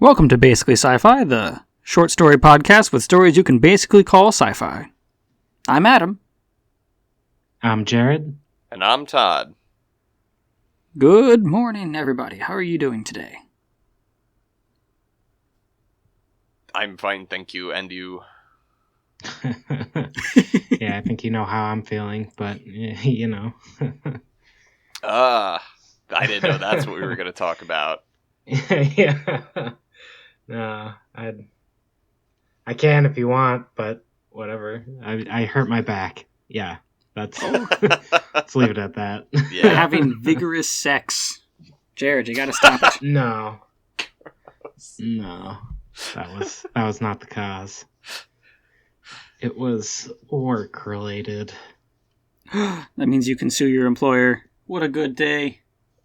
Welcome to Basically Sci-Fi, the short story podcast with stories you can basically call sci-fi. I'm Adam. I'm Jared. And I'm Todd. Good morning, everybody. How are you doing today? I'm fine, thank you. And you? Yeah, I think you know how I'm feeling, but, you know. I didn't know that's what we were going to talk about. Yeah. No, I can if you want, but whatever. I hurt my back. Yeah, let's leave it at that. Yeah. Having vigorous sex. Jared, you gotta stop it. No, that was not the cause. It was work related. That means you can sue your employer. What a good day.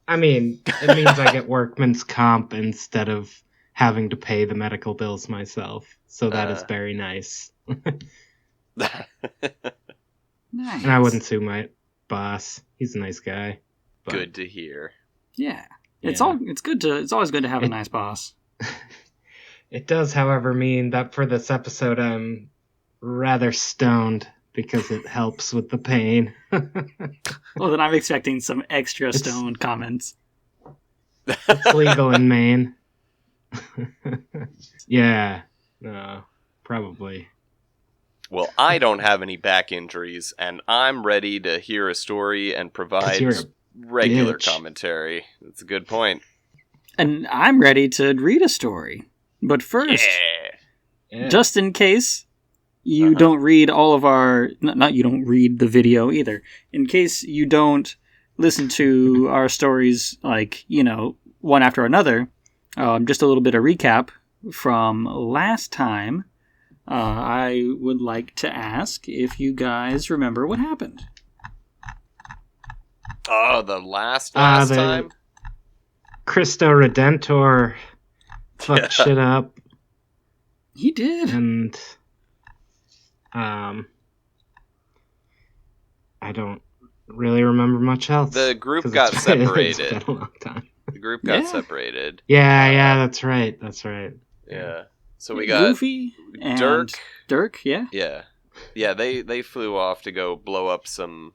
I mean, it means I get workman's comp instead of having to pay the medical bills myself. So that is very nice. Nice. And I wouldn't sue my boss. He's a nice guy. But Good to hear. Yeah. It's Yeah. It's always good to have a nice boss. It does, however, mean that for this episode I'm rather stoned because it helps with the pain. Well, then I'm expecting some extra stoned comments. It's legal in Maine. Yeah. No, probably. Well, I don't have any back injuries, and I'm ready to hear a story and 'Cause provide you're a regular bitch. commentary. That's a good point. And I'm ready to read a story. But first, Yeah. Yeah. just in case you don't read all of our... Not you don't read the video either. In case you don't listen to our stories, like, you know, one after another, just a little bit of recap from last time. I would like to ask if you guys remember what happened. Oh, the last the- time? Cristo Redentor fucked shit up, He did. and I don't really remember much else. The group 'cause got it's separated. been a long time. The group got Yeah. separated. Yeah, that's right. Yeah. So we got Goofy and Dirk. yeah. Yeah, they flew off to go blow up some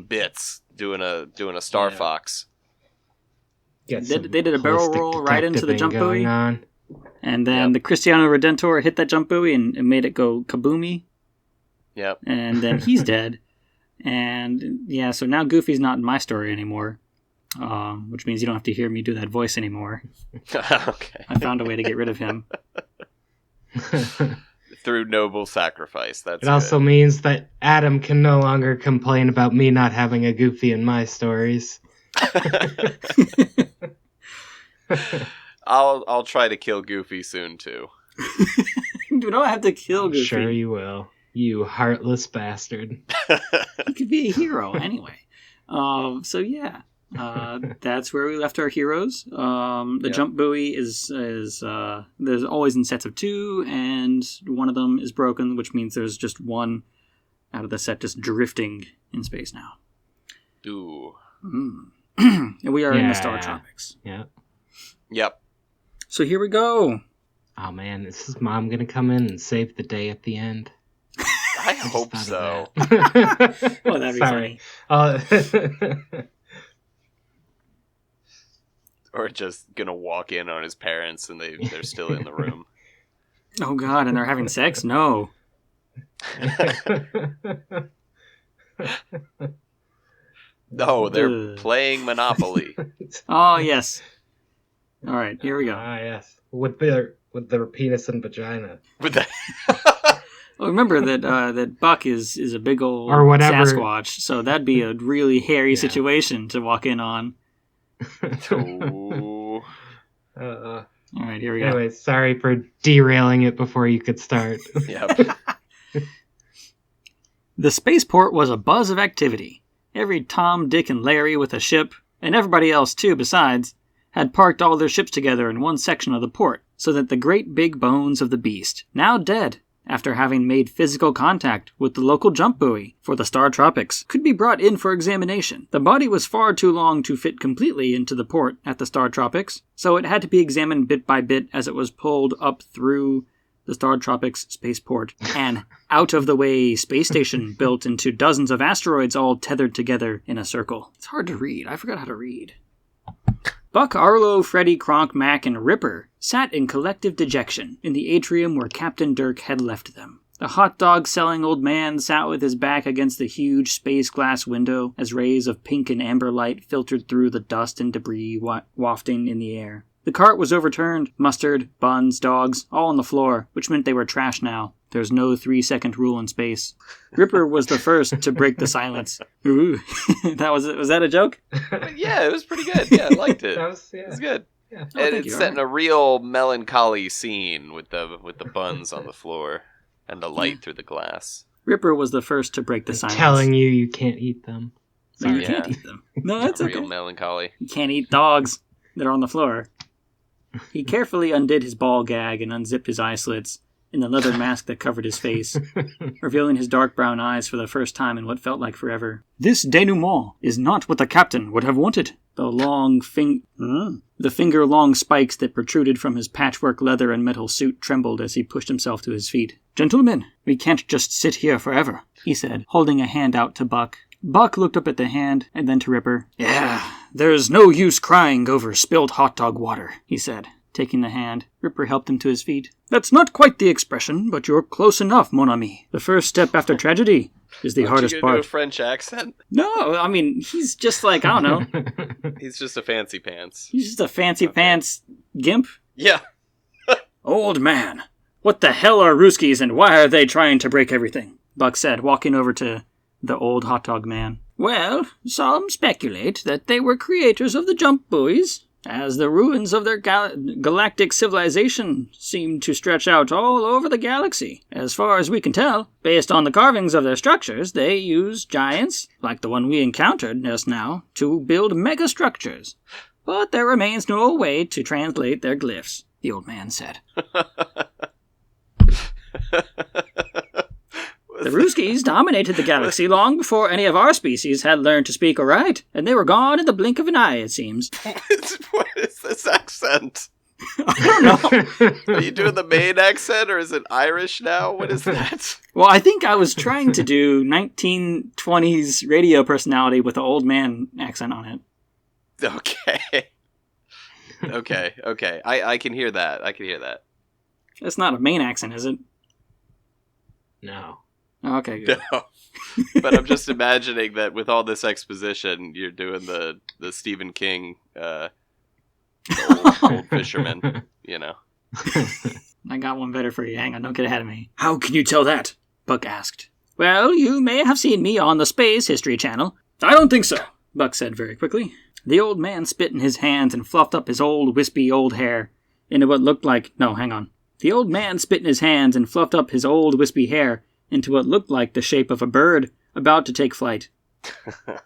bits doing a Star Yeah. Fox. Get They some did a barrel holistic roll right into the detectiving jump going buoy. on. And then Yep. the Cristiano Redentor hit that jump buoy and made it go kaboomy. Yep. And then he's dead. And yeah, so now Goofy's not in my story anymore. Which means you don't have to hear me do that voice anymore. Okay. I found a way to get rid of him. Through noble sacrifice. That's It also means that Adam can no longer complain about me not having a Goofy in my stories. I'll try to kill Goofy soon too. You don't have to kill I'm Goofy. sure you will. You heartless bastard. He could be a hero anyway. So yeah, that's where we left our heroes. The jump buoy is there's always in sets of 2, and one of them is broken, which means there's just one out of the set just drifting in space now. Ooh. And we are in the Yeah. Star Tropics. Yeah. Yep. So here we go. Oh man, is his mom gonna come in and save the day at the end? I hope so. Oh, that'd be Sorry. Or just gonna walk in on his parents and they're still in the room. Oh god, and they're having sex? No. No, they're Ugh. playing Monopoly. Oh yes. All right, here we go. Ah, yes. With their penis and vagina. But that... Well, remember that Buck is a big old Or whatever. Sasquatch, so that'd be a really hairy Yeah. situation to walk in on. Ooh. All right, here we go. Anyway, sorry for derailing it before you could start. Yep. The spaceport was a buzz of activity. Every Tom, Dick, and Larry with a ship, and everybody else too besides, had parked all their ships together in one section of the port, so that the great big bones of the beast, now dead, after having made physical contact with the local jump buoy for the Star Tropics, could be brought in for examination. The body was far too long to fit completely into the port at the Star Tropics, so it had to be examined bit by bit as it was pulled up through the Star Tropics spaceport, an out-of-the-way space station built into dozens of asteroids all tethered together in a circle. It's hard to read. I forgot how to read. Buck, Arlo, Freddy, Kronk, Mac, and Ripper sat in collective dejection in the atrium where Captain Dirk had left them. The hot dog-selling old man sat with his back against the huge space glass window as rays of pink and amber light filtered through the dust and debris wafting in the air. The cart was overturned, mustard, buns, dogs, all on the floor, which meant they were trash now. There's no 3-second rule in space. Ripper was the first to break the silence. Ooh, was that a joke? Yeah, it was pretty good. Yeah, I liked it. It was good. Yeah. Oh, And it's set in a real melancholy scene with the buns on the floor and the light through the glass. Ripper was the first to break the silence. Telling you can't eat them. No, you Yeah. can't eat them. No, that's Real okay. melancholy. You can't eat dogs that are on the floor. He carefully undid his ball gag and unzipped his eye slits in the leather mask that covered his face, revealing his dark brown eyes for the first time in what felt like forever. This denouement is not what the captain would have wanted. The finger-long spikes that protruded from his patchwork leather and metal suit trembled as he pushed himself to his feet. Gentlemen, we can't just sit here forever, he said, holding a hand out to Buck. Buck looked up at the hand, and then to Ripper. Yeah, there's no use crying over spilled hot dog water, he said, taking the hand. Ripper helped him to his feet. That's not quite the expression, but you're close enough, mon ami. The first step after tragedy is the hardest part. Do a French accent? No, I mean, he's just like, I don't know. He's just a fancy pants. He's just a fancy pants gimp. Yeah. Old man, what the hell are Rooskies and why are they trying to break everything? Buck said, walking over to the old hot dog man. Well, some speculate that they were creators of the jump buoys, as the ruins of their galactic civilization seem to stretch out all over the galaxy. As far as we can tell, based on the carvings of their structures, they use giants, like the one we encountered just now, to build megastructures. But there remains no way to translate their glyphs, the old man said. The Rooskies dominated the galaxy long before any of our species had learned to speak or write, and they were gone in the blink of an eye, it seems. What is this accent? I don't know. Are you doing the Maine accent, or is it Irish now? What is that? Well, I think I was trying to do 1920s radio personality with the old man accent on it. Okay. I can hear that. That's not a Maine accent, is it? No. Okay, good. No. But I'm just imagining that with all this exposition, you're doing the Stephen King old fisherman, you know. I got one better for you. Hang on, don't get ahead of me. How can you tell that? Buck asked. Well, you may have seen me on the Space History Channel. I don't think so, Buck said very quickly. The old man spit in his hands and fluffed up his old, wispy old hair into what looked like... No, hang on. The old man spit in his hands and fluffed up his old, wispy hair into what looked like the shape of a bird about to take flight.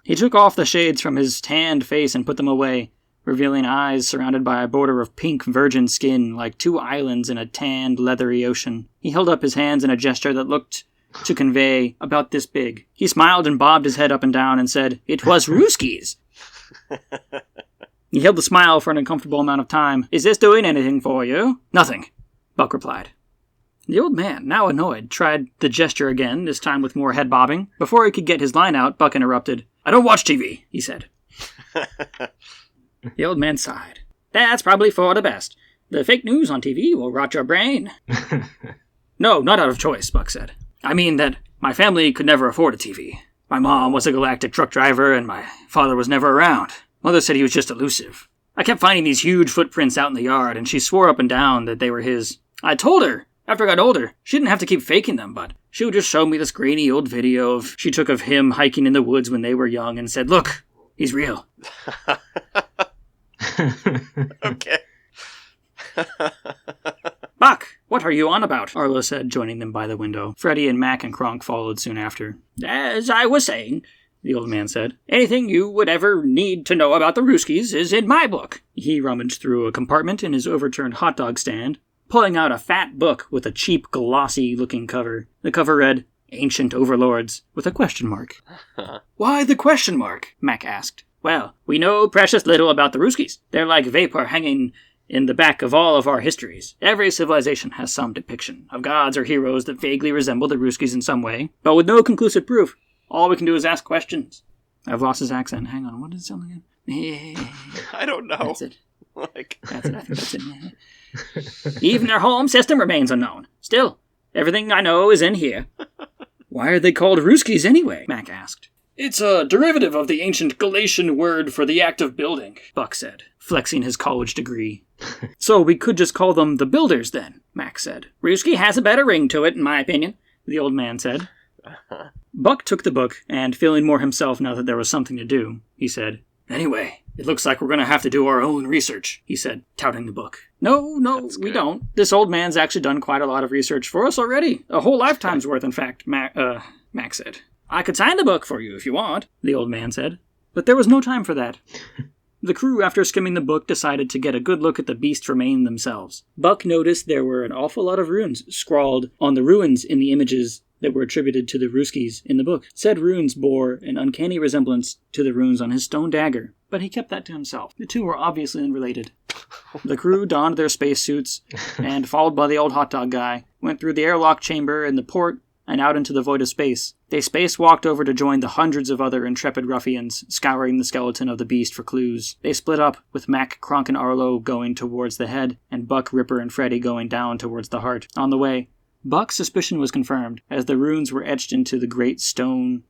He took off the shades from his tanned face and put them away, revealing eyes surrounded by a border of pink virgin skin like two islands in a tanned, leathery ocean. He held up his hands in a gesture that looked to convey about this big. He smiled and bobbed his head up and down and said, "It was Rooskies." He held the smile for an uncomfortable amount of time. "Is this doing anything for you?" "Nothing," Buck replied. The old man, now annoyed, tried the gesture again, this time with more head bobbing. Before he could get his line out, Buck interrupted. "I don't watch TV," he said. The old man sighed. "That's probably for the best. The fake news on TV will rot your brain." "No, not out of choice," Buck said. "I mean that my family could never afford a TV. My mom was a galactic truck driver, and my father was never around. Mother said he was just elusive. I kept finding these huge footprints out in the yard, and she swore up and down that they were his. I told her, after I got older, she didn't have to keep faking them, but she would just show me this grainy old video she took of him hiking in the woods when they were young and said, 'Look, he's real.'" Okay. "Buck, what are you on about?" Arlo said, joining them by the window. Freddy and Mac and Kronk followed soon after. "As I was saying," the old man said, "anything you would ever need to know about the Rooskies is in my book." He rummaged through a compartment in his overturned hot dog stand, pulling out a fat book with a cheap, glossy-looking cover. The cover read, Ancient Overlords, with a question mark. Why the question mark? Mac asked. Well, we know precious little about the Rooskies. They're like vapor hanging in the back of all of our histories. Every civilization has some depiction of gods or heroes that vaguely resemble the Rooskies in some way, but with no conclusive proof. All we can do is ask questions. I've lost his accent. Hang on, what does it sound like? I don't know. That's it. Like... That's it, I think that's it. Even their home system remains unknown. Still, everything I know is in here. Why are they called Rooskies anyway? Mac asked. It's a derivative of the ancient Galatian word for the act of building, Buck said, flexing his college degree. So we could just call them the Builders then, Mac said. Rooski has a better ring to it, in my opinion, the old man said. Buck took the book, and feeling more himself now that there was something to do, he said, Anyway, it looks like we're going to have to do our own research, he said, touting the book. No, we don't. This old man's actually done quite a lot of research for us already. A whole lifetime's worth, in fact, Mac said. I could sign the book for you if you want, the old man said. But there was no time for that. The crew, after skimming the book, decided to get a good look at the beast's remains themselves. Buck noticed there were an awful lot of runes scrawled on the ruins in the images that were attributed to the Rooskies in the book. Said runes bore an uncanny resemblance to the runes on his stone dagger, but he kept that to himself. The two were obviously unrelated. The crew donned their spacesuits, and, followed by the old hot dog guy, went through the airlock chamber in the port and out into the void of space. They spacewalked over to join the hundreds of other intrepid ruffians scouring the skeleton of the beast for clues. They split up, with Mac, Kronk, and Arlo going towards the head, and Buck, Ripper, and Freddy going down towards the heart. On the way, Buck's suspicion was confirmed, as runes were etched into the great stone-like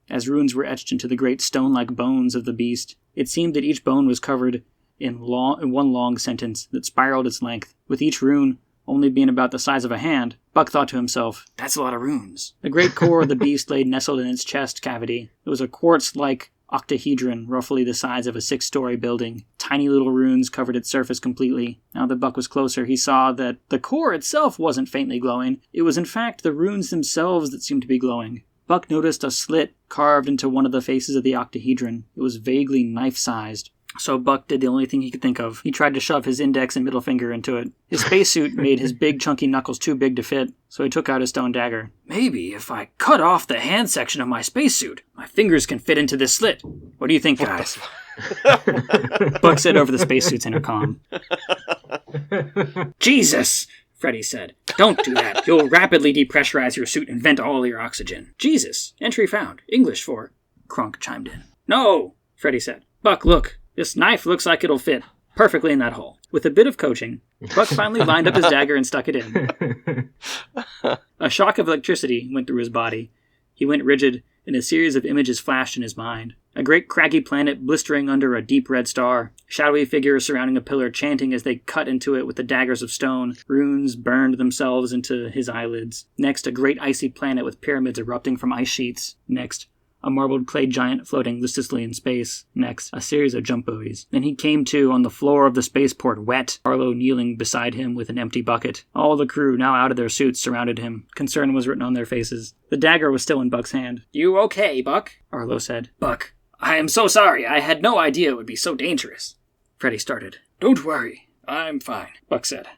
bones of the beast. It seemed that each bone was covered in one long sentence that spiraled its length, with each rune only being about the size of a hand. Buck thought to himself, that's a lot of runes. The great core of the beast lay nestled in its chest cavity. It was a quartz-like octahedron, roughly the size of a 6-story building. Tiny little runes covered its surface completely. Now that Buck was closer, he saw that the core itself wasn't faintly glowing. It was in fact the runes themselves that seemed to be glowing. Buck noticed a slit carved into one of the faces of the octahedron. It was vaguely knife-sized. So Buck did the only thing he could think of. He tried to shove his index and middle finger into it. His spacesuit made his big chunky knuckles too big to fit, so he took out his stone dagger. Maybe if I cut off the hand section of my spacesuit, my fingers can fit into this slit. What do you think, guys? Buck said over the spacesuit's intercom. Jesus! Freddy said. Don't do that. You'll rapidly depressurize your suit and vent all your oxygen. Jesus. Entry found. English for... Kronk chimed in. No, Freddy said. Buck, look. This knife looks like it'll fit perfectly in that hole. With a bit of coaching, Buck finally lined up his dagger and stuck it in. A shock of electricity went through his body. He went rigid, and a series of images flashed in his mind. A great craggy planet blistering under a deep red star. Shadowy figures surrounding a pillar chanting as they cut into it with the daggers of stone. Runes burned themselves into his eyelids. Next, a great icy planet with pyramids erupting from ice sheets. Next, a marbled clay giant floating listlessly in space. Next, a series of jump buoys. Then he came to on the floor of the spaceport, wet, Arlo kneeling beside him with an empty bucket. All the crew, now out of their suits, surrounded him. Concern was written on their faces. The dagger was still in Buck's hand. You okay, Buck? Arlo said. Buck, I am so sorry. I had no idea it would be so dangerous. Freddy started. Don't worry. I'm fine, Buck said,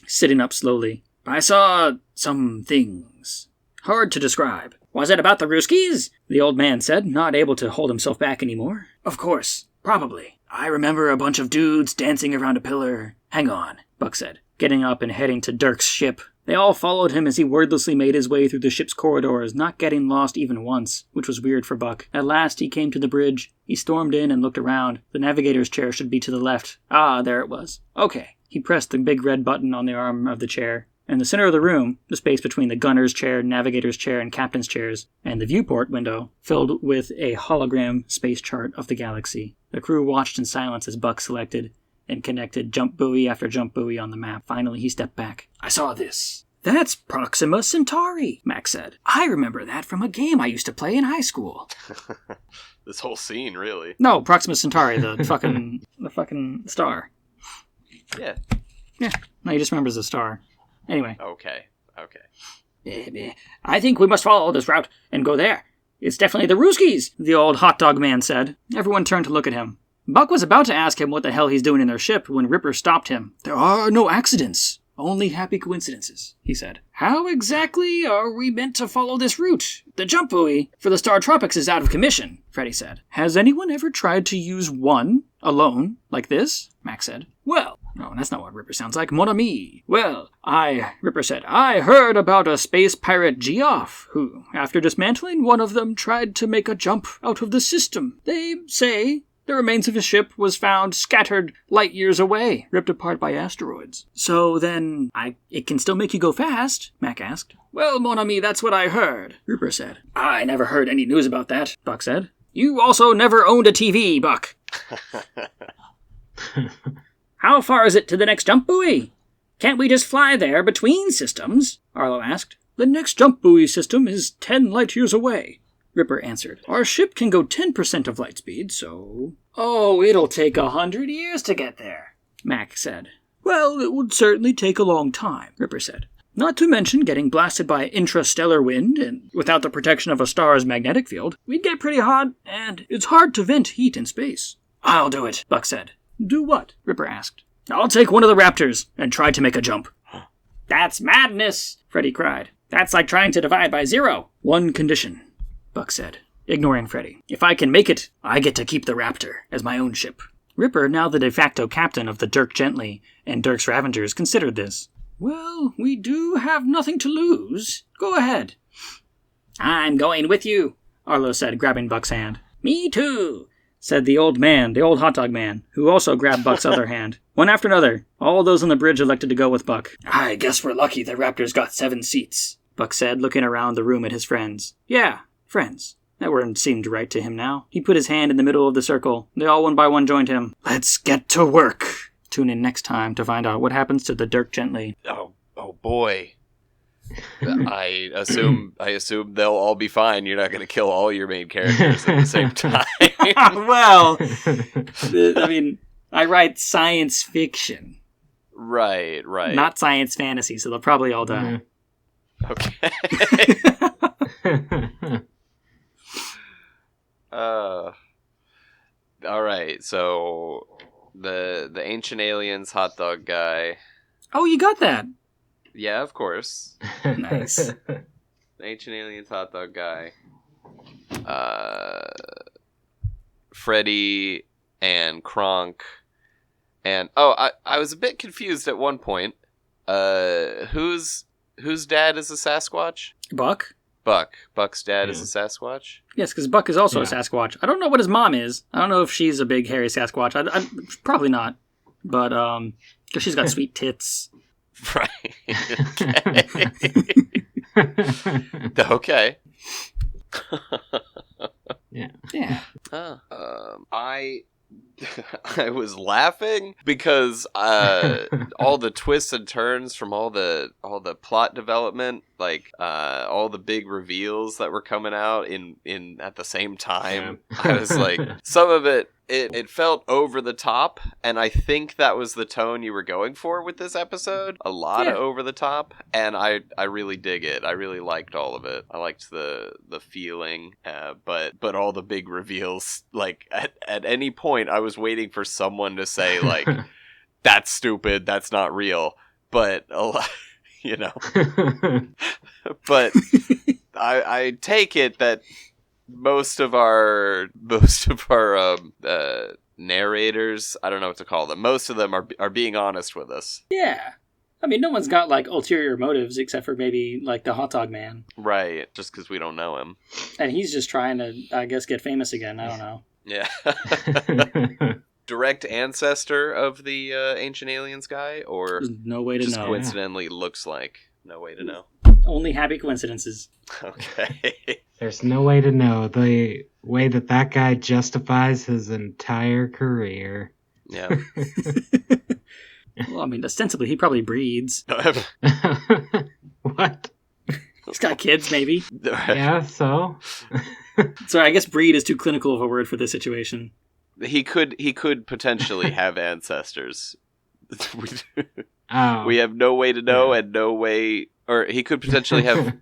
sitting up slowly. I saw some things. Hard to describe. Was it about the Rooskies? The old man said, not able to hold himself back anymore. Of course. Probably. I remember a bunch of dudes dancing around a pillar. Hang on, Buck said, getting up and heading to Dirk's ship. They all followed him as he wordlessly made his way through the ship's corridors, not getting lost even once, which was weird for Buck. At last he came to the bridge. He stormed in and looked around. The navigator's chair should be to the left. Ah, there it was. Okay. He pressed the big red button on the arm of the chair. In the center of the room, the space between the gunner's chair, navigator's chair, and captain's chairs, and the viewport window, filled with a hologram space chart of the galaxy. The crew watched in silence as Buck selected and connected jump buoy after jump buoy on the map. Finally, he stepped back. I saw this. That's Proxima Centauri, Mac said. I remember that from a game I used to play in high school. This whole scene, really. No, Proxima Centauri, the fucking star. Yeah. Yeah. No, he just remembers the star. Anyway. Okay. I think we must follow this route and go there. It's definitely the Rooskies, the old hot dog man said. Everyone turned to look at him. Buck was about to ask him what the hell he's doing in their ship when Ripper stopped him. There are no accidents, Only happy coincidences, he said. How exactly are we meant to follow this route? The jump buoy for the Star Tropics is out of commission, Freddy said. Has anyone ever tried to use one alone like this? Mac said. Well, no, that's not what Ripper sounds like. Mon ami. Well, Ripper said, I heard about a space pirate Geoff, who, after dismantling one of them, tried to make a jump out of the system. They say the remains of his ship was found scattered light years away, ripped apart by asteroids. So then, it can still make you go fast? Mac asked. Well, mon ami, that's what I heard, Ripper said. I never heard any news about that, Buck said. You also never owned a TV, Buck. How far is it to the next jump buoy? Can't we just fly there between systems? Arlo asked. The next jump buoy system is 10 light years away, Ripper answered. Our ship can go 10% of light speed, so... Oh, it'll take 100 years to get there, Mac said. Well, it would certainly take a long time, Ripper said. Not to mention getting blasted by intrastellar wind, and without the protection of a star's magnetic field, we'd get pretty hot, and it's hard to vent heat in space. I'll do it, Buck said. Do what? Ripper asked. I'll take one of the Raptors and try to make a jump. That's madness, Freddy cried. That's like trying to divide by 0. One condition, Buck said, ignoring Freddy. If I can make it, I get to keep the Raptor as my own ship. Ripper, now the de facto captain of the Dirk Gently and Dirk's Ravengers, considered this. Well, we do have nothing to lose. Go ahead. I'm going with you, Arlo said, grabbing Buck's hand. Me too, said the old hot dog man, who also grabbed Buck's other hand. One after another, all those on the bridge elected to go with Buck. I guess we're lucky the Raptors got 7 seats, Buck said, looking around the room at his friends. Yeah, friends. That word seemed right to him now. He put his hand in the middle of the circle. They all one by one joined him. Let's get to work. Tune in next time to find out what happens to the Dirk Gently. Oh boy. I assume they'll all be fine. You're not going to kill all your main characters at the same time. Well, I mean, I write science fiction. Right. Not science fantasy, so they'll probably all die. Okay. All right. So the ancient aliens hot dog guy. Oh, you got that. Yeah, of course. Nice. The ancient aliens hot dog guy. Freddy and Kronk. And I was a bit confused at one point. Whose dad is a Sasquatch? Buck. Buck's dad is a Sasquatch? Yes, because Buck is also a Sasquatch. I don't know what his mom is. I don't know if she's a big hairy Sasquatch. I probably not. But, because she's got sweet tits. Right. Okay. Yeah. I was laughing because all the twists and turns from all the plot development, like all the big reveals that were coming out in at the same time. I was like, some of it felt over the top, and I think that was the tone you were going for with this episode. A lot of over the top, and I really dig it. I really liked all of it. I liked the feeling, but all the big reveals, like at any point I was waiting for someone to say like, that's stupid, that's not real, but a lot, you know. But I take it that most of our narrators, I don't know what to call them, most of them are being honest with us. Yeah. I mean, no one's got, like, ulterior motives except for maybe, like, the hot dog man. Right, just because we don't know him. And he's just trying to, I guess, get famous again. I don't know. Yeah. Direct ancestor of the ancient aliens guy, or there's no way to just know. Coincidentally looks like? No way to know. Only happy coincidences. Okay. There's no way to know the way that guy justifies his entire career. Yeah. Well, I mean, ostensibly, he probably breeds. What? He's got kids, maybe. Yeah, so? Sorry, I guess breed is too clinical of a word for this situation. He could potentially have ancestors. Oh. We have no way to know, and no way, or he could potentially have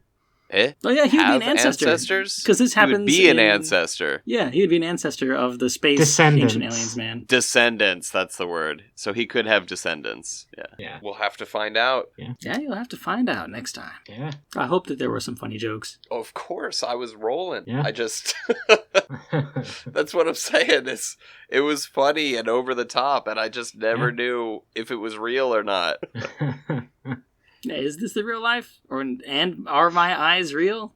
Oh yeah, he would be an Have ancestor. ancestors? Because this happens. He would be an in- ancestor. Yeah, he would be an ancestor of the space Descendants. ancient aliens, man. Descendants, that's the word. So he could have descendants. Yeah. Yeah. We'll have to find out. Yeah, you'll have to find out next time. Yeah. I hope that there were some funny jokes. Of course, I was rolling. Yeah. I just... That's what I'm saying. It was funny and over the top, and I just never knew if it was real or not. Is this the real life? And are my eyes real?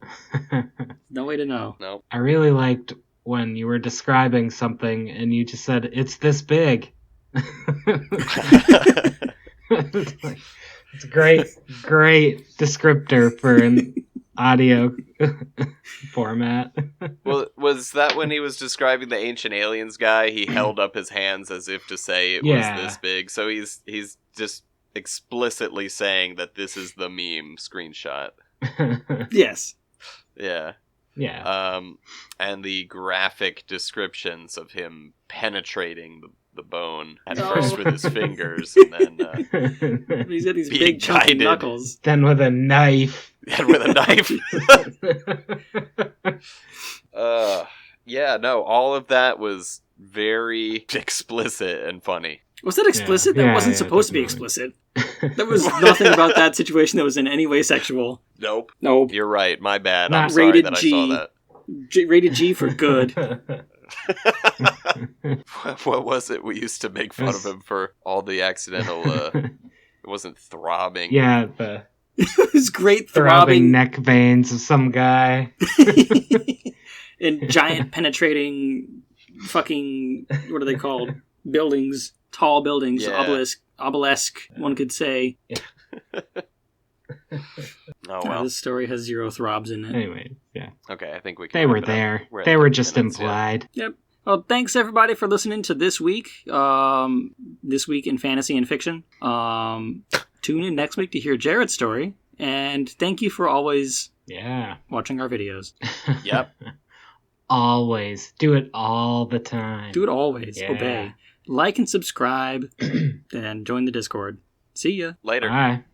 No way to know. No. I really liked when you were describing something and you just said, it's this big. It's a great descriptor for an audio format. Well, was that when he was describing the ancient aliens guy? He held up his hands as if to say it was this big. So he's just explicitly saying that this is the meme screenshot. Yes. Yeah. Yeah. And the graphic descriptions of him penetrating the bone at Oh. first with his fingers, and then He's got these being big chunky guided. knuckles. Then with a knife. and with a knife. Yeah, no, all of that was very explicit and funny. Was that explicit? Yeah, That wasn't yeah, supposed to be definitely. explicit. There was nothing about that situation that was in any way sexual. Nope. Nope. You're right. My bad. Not I'm sorry rated that G. I saw that. Rated G for good. What was it? We used to make fun of him for all the accidental, it wasn't throbbing. Yeah, the It was great throbbing throbbing neck veins of some guy. and giant penetrating fucking, what are they called? Buildings. Tall buildings. Yeah. Obelisk, one could say. Oh, well. This story has 0 throbs in it. Anyway, yeah. Okay, I think we can They were wrap it up. there. We're at They were 30 just minutes, yeah. implied. Yep. Well, thanks everybody for listening to This Week. This Week in Fantasy and Fiction. Tune in next week to hear Jared's story. And thank you for always Yeah. watching our videos. Yep. Always. Do it all the time. Do it always. Yeah. Obey. Like and subscribe. And join the Discord. See ya. Later. Bye.